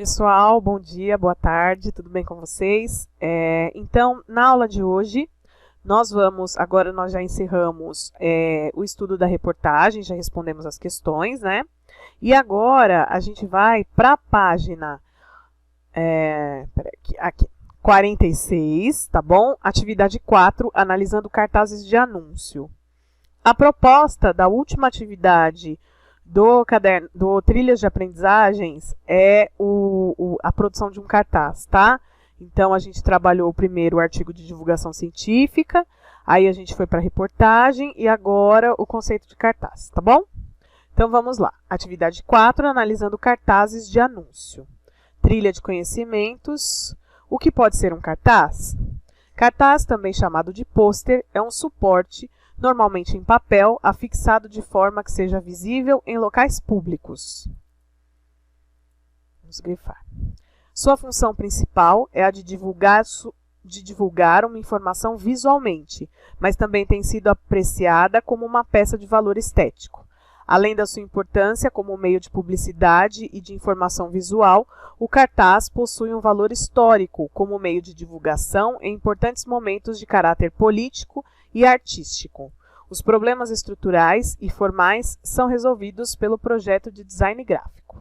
Pessoal, bom dia, boa tarde, tudo bem com vocês? Então, na aula de hoje, agora nós já encerramos o estudo da reportagem, já respondemos as questões, né? E agora a gente vai para a página aqui, 46, tá bom? Atividade 4, analisando cartazes de anúncio. A proposta da última atividade do Trilhas de Aprendizagens é a produção de um cartaz, tá? Então, a gente trabalhou primeiro o artigo de divulgação científica, aí a gente foi para a reportagem e agora o conceito de cartaz, tá bom? Então, vamos lá. Atividade 4, analisando cartazes de anúncio. Trilha de conhecimentos. O que pode ser um cartaz? Cartaz, também chamado de pôster, é um suporte normalmente em papel, afixado de forma que seja visível em locais públicos. Vamos grifar. Sua função principal é a de divulgar uma informação visualmente, mas também tem sido apreciada como uma peça de valor estético. Além da sua importância como meio de publicidade e de informação visual, o cartaz possui um valor histórico como meio de divulgação em importantes momentos de caráter político e artístico. Os problemas estruturais e formais são resolvidos pelo projeto de design gráfico.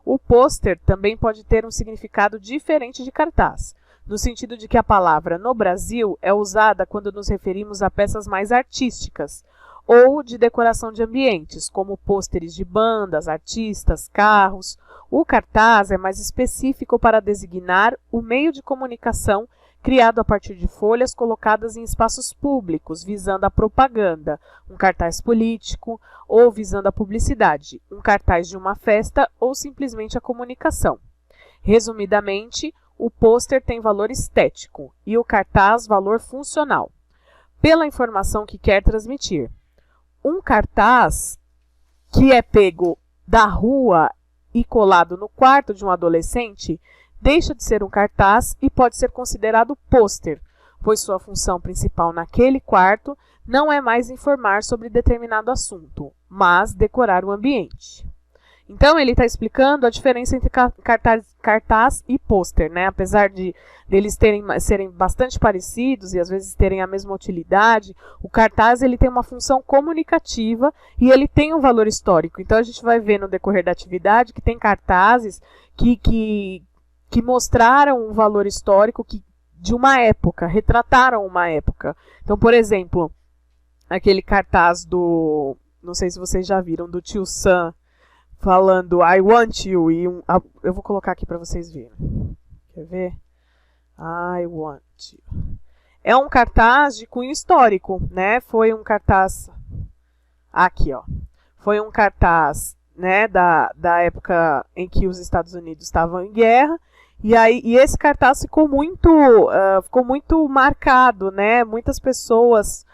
O pôster também pode ter um significado diferente de cartaz, no sentido de que a palavra no Brasil é usada quando nos referimos a peças mais artísticas, ou de decoração de ambientes, como pôsteres de bandas, artistas, carros. O cartaz é mais específico para designar o meio de comunicação criado a partir de folhas colocadas em espaços públicos, visando a propaganda, um cartaz político, ou visando a publicidade, um cartaz de uma festa ou simplesmente a comunicação. Resumidamente, o pôster tem valor estético e o cartaz valor funcional, pela informação que quer transmitir. Um cartaz que é pego da rua e colado no quarto de um adolescente deixa de ser um cartaz e pode ser considerado pôster, pois sua função principal naquele quarto não é mais informar sobre determinado assunto, mas decorar o ambiente. Então, ele está explicando a diferença entre cartaz e pôster, né? Apesar de eles serem bastante parecidos e às vezes terem a mesma utilidade, o cartaz ele tem uma função comunicativa e ele tem um valor histórico. Então, a gente vai ver no decorrer da atividade que tem cartazes que mostraram um valor histórico de uma época, retrataram uma época. Então, por exemplo, aquele cartaz não sei se vocês já viram, do Tio Sam, falando I want you, eu vou colocar aqui para vocês verem. Quer ver? I want you. É um cartaz de cunho histórico, né? Foi um cartaz aqui, ó. Foi um cartaz, né, da época em que os Estados Unidos estavam em guerra. E esse cartaz ficou muito marcado, né? Muitas pessoas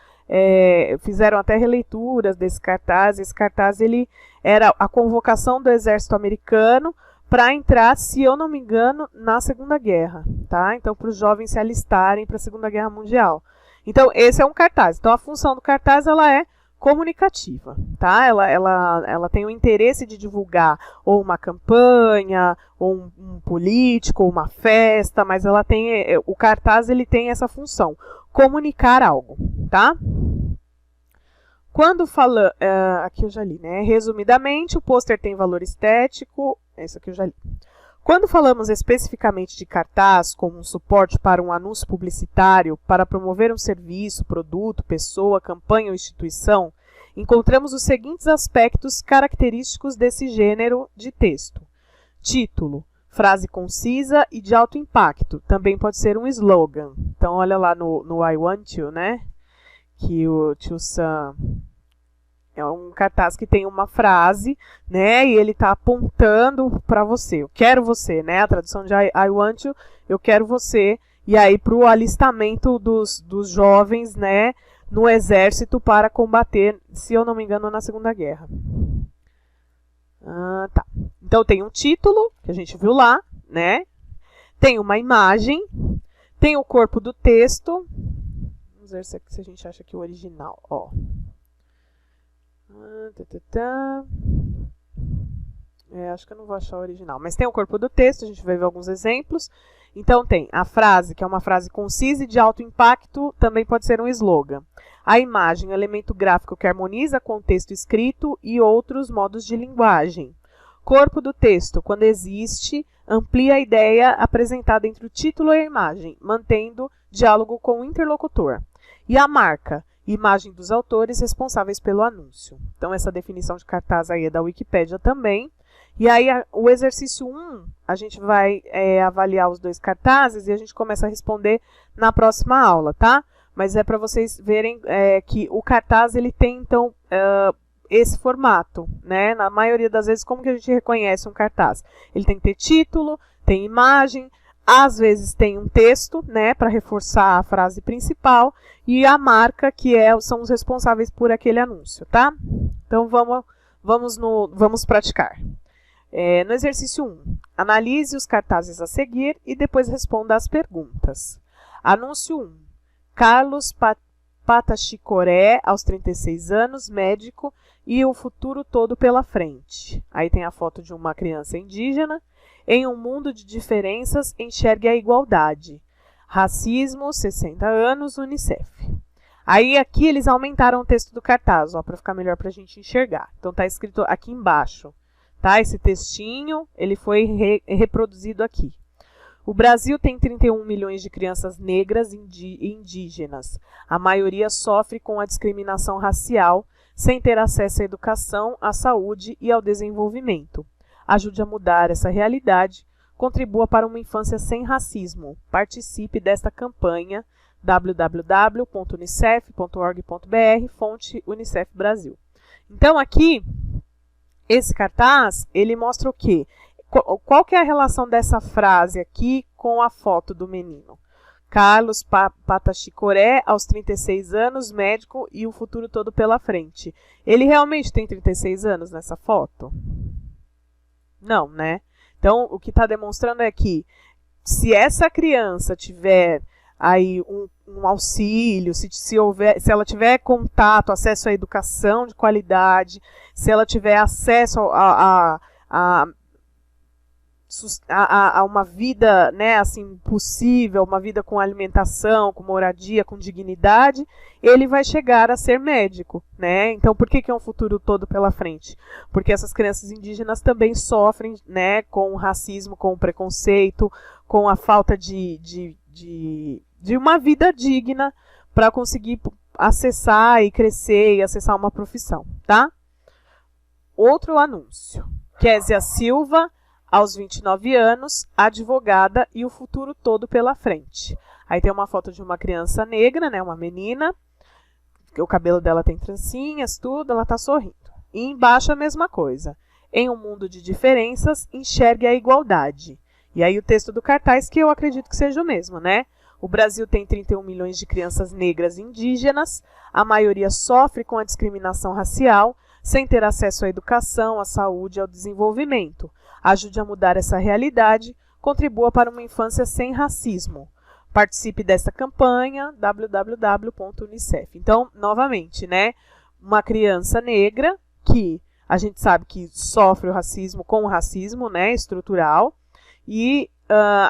fizeram até releituras desse cartaz. Esse cartaz ele era a convocação do exército americano para entrar, se eu não me engano, na Segunda Guerra, tá? Então, para os jovens se alistarem para a Segunda Guerra Mundial. Então, esse é um cartaz. Então, a função do cartaz ela é comunicativa, tá? Ela tem o interesse de divulgar ou uma campanha, ou um político, ou uma festa, mas o cartaz ele tem essa função, comunicar algo, tá? Quando fala, aqui eu já li, né? Resumidamente, o pôster tem valor estético, isso aqui eu já li. Quando falamos especificamente de cartaz como um suporte para um anúncio publicitário, para promover um serviço, produto, pessoa, campanha ou instituição, encontramos os seguintes aspectos característicos desse gênero de texto. Título, frase concisa e de alto impacto, também pode ser um slogan. Então, olha lá no I Want You, né? Que o Tio Sam é um cartaz que tem uma frase, né? E ele está apontando para você. Eu quero você, né? A tradução de I want you, eu quero você. E aí para o alistamento dos jovens, né? No exército para combater, se eu não me engano, na Segunda Guerra. Tá. Então tem um título, que a gente viu lá, né? Tem uma imagem, tem o corpo do texto. Vamos ver se a gente acha aqui o original, ó. Acho que eu não vou achar o original, mas tem o corpo do texto, a gente vai ver alguns exemplos. Então tem a frase, que é uma frase concisa e de alto impacto, também pode ser um slogan. A imagem, um elemento gráfico que harmoniza com o texto escrito e outros modos de linguagem. Corpo do texto, quando existe, amplia a ideia apresentada entre o título e a imagem, mantendo diálogo com o interlocutor. E a marca, imagem dos autores responsáveis pelo anúncio. Então essa definição de cartaz aí é da Wikipédia também. E aí o exercício 1, a gente vai avaliar os 2 cartazes e a gente começa a responder na próxima aula, tá? Mas é para vocês verem que o cartaz ele tem, então, esse formato, né? Na maioria das vezes, como que a gente reconhece um cartaz? Ele tem que ter título, tem imagem, às vezes tem um texto, né, para reforçar a frase principal, e a marca, que são os responsáveis por aquele anúncio, tá? Então, vamos praticar. No exercício 1, analise os cartazes a seguir e depois responda as perguntas. Anúncio 1. Carlos Patachicoré, aos 36 anos, médico, e o futuro todo pela frente. Aí tem a foto de uma criança indígena. Em um mundo de diferenças, enxergue a igualdade. Racismo, 60 anos, Unicef. Aí aqui eles aumentaram o texto do cartaz, para ficar melhor para a gente enxergar. Então está escrito aqui embaixo. Tá? Esse textinho ele foi reproduzido aqui. O Brasil tem 31 milhões de crianças negras e indígenas. A maioria sofre com a discriminação racial, sem ter acesso à educação, à saúde e ao desenvolvimento. Ajude a mudar essa realidade, contribua para uma infância sem racismo. Participe desta campanha www.unicef.org.br, fonte Unicef Brasil. Então aqui, esse cartaz, ele mostra o quê? Qual que é a relação dessa frase aqui com a foto do menino? Carlos Patachicoré, aos 36 anos, médico e o futuro todo pela frente. Ele realmente tem 36 anos nessa foto? Não, né? Então, o que está demonstrando é que se essa criança tiver aí um auxílio, se ela tiver contato, acesso à educação de qualidade, se ela tiver acesso a uma vida, né, assim, possível, uma vida com alimentação, com moradia, com dignidade, ele vai chegar a ser médico, né? Então, por que é um futuro todo pela frente? Porque essas crianças indígenas também sofrem, né, com o racismo, com o preconceito, com a falta de uma vida digna para conseguir acessar e crescer e acessar uma profissão, tá? Outro anúncio. Késia Silva, aos 29 anos, advogada e o futuro todo pela frente. Aí tem uma foto de uma criança negra, né, uma menina, o cabelo dela tem trancinhas, tudo, ela está sorrindo. E embaixo a mesma coisa. Em um mundo de diferenças, enxergue a igualdade. E aí o texto do cartaz, que eu acredito que seja o mesmo, né? O Brasil tem 31 milhões de crianças negras e indígenas, a maioria sofre com a discriminação racial, sem ter acesso à educação, à saúde e ao desenvolvimento. Ajude a mudar essa realidade, contribua para uma infância sem racismo. Participe desta campanha, www.unicef. Então, novamente, né, uma criança negra que a gente sabe que sofre o racismo com o racismo, né, estrutural, e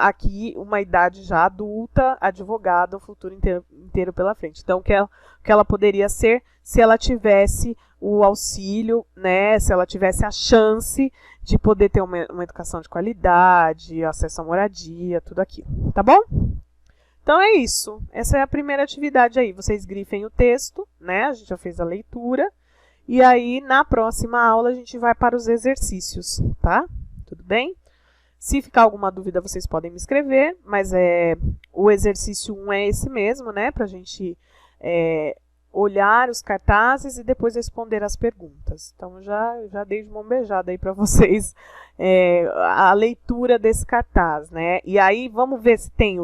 aqui uma idade já adulta, advogada, o futuro inteiro pela frente. Então, o que ela poderia ser se ela tivesse o auxílio, né, se ela tivesse a chance de poder ter uma educação de qualidade, acesso à moradia, tudo aquilo, tá bom? Então é isso, essa é a primeira atividade aí, vocês grifem o texto, né, a gente já fez a leitura, e aí na próxima aula a gente vai para os exercícios, tá? Tudo bem? Se ficar alguma dúvida vocês podem me escrever, mas o exercício 1 é esse mesmo, né, pra gente olhar os cartazes e depois responder as perguntas. Então, já dei de mão beijada aí para vocês a leitura desse cartaz, né? E aí, vamos ver se tem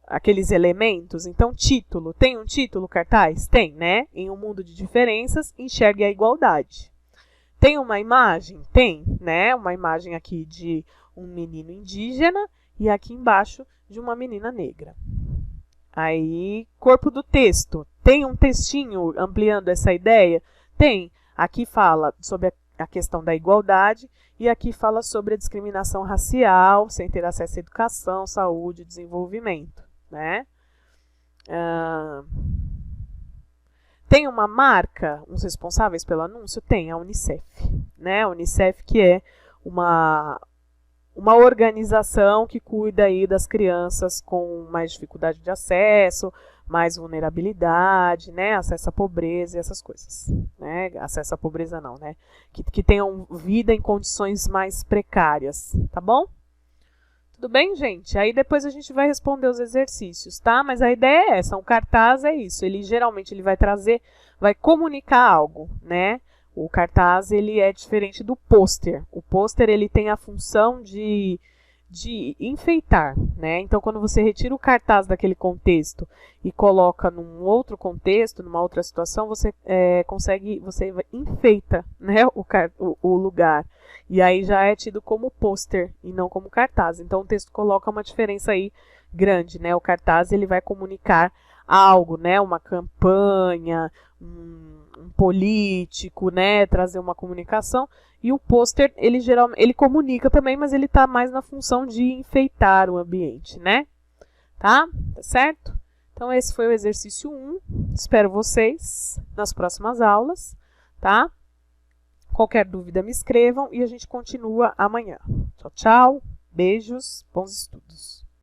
aqueles elementos. Então, título. Tem um título, cartaz? Tem, né? Em um mundo de diferenças, enxergue a igualdade. Tem uma imagem? Tem, né? Uma imagem aqui de um menino indígena e aqui embaixo de uma menina negra. Aí, corpo do texto. Tem um textinho ampliando essa ideia? Tem. Aqui fala sobre a questão da igualdade, e aqui fala sobre a discriminação racial, sem ter acesso à educação, saúde e desenvolvimento, né? Tem uma marca, os responsáveis pelo anúncio? Tem, a Unicef, né? A Unicef, que é uma organização que cuida aí das crianças com mais dificuldade de acesso, mais vulnerabilidade, né? Acesso à pobreza e essas coisas, né? Acesso à pobreza não, né? Que tenham vida em condições mais precárias, tá bom? Tudo bem, gente? Aí depois a gente vai responder os exercícios, tá? Mas a ideia é essa, um cartaz é isso, ele geralmente ele vai trazer, vai comunicar algo, né? O cartaz ele é diferente do pôster. O pôster ele tem a função de enfeitar, né? Então, quando você retira o cartaz daquele contexto e coloca num outro contexto, numa outra situação, você você enfeita, né, o lugar. E aí já é tido como pôster e não como cartaz. Então, o texto coloca uma diferença aí grande, né? O cartaz ele vai comunicar algo, né? Uma campanha, um político, né? Trazer uma comunicação. E o pôster, ele geralmente comunica também, mas ele está mais na função de enfeitar o ambiente, né? Tá certo? Então, esse foi o exercício 1. Espero vocês nas próximas aulas, tá? Qualquer dúvida, me escrevam e a gente continua amanhã. Tchau, tchau. Beijos, bons estudos.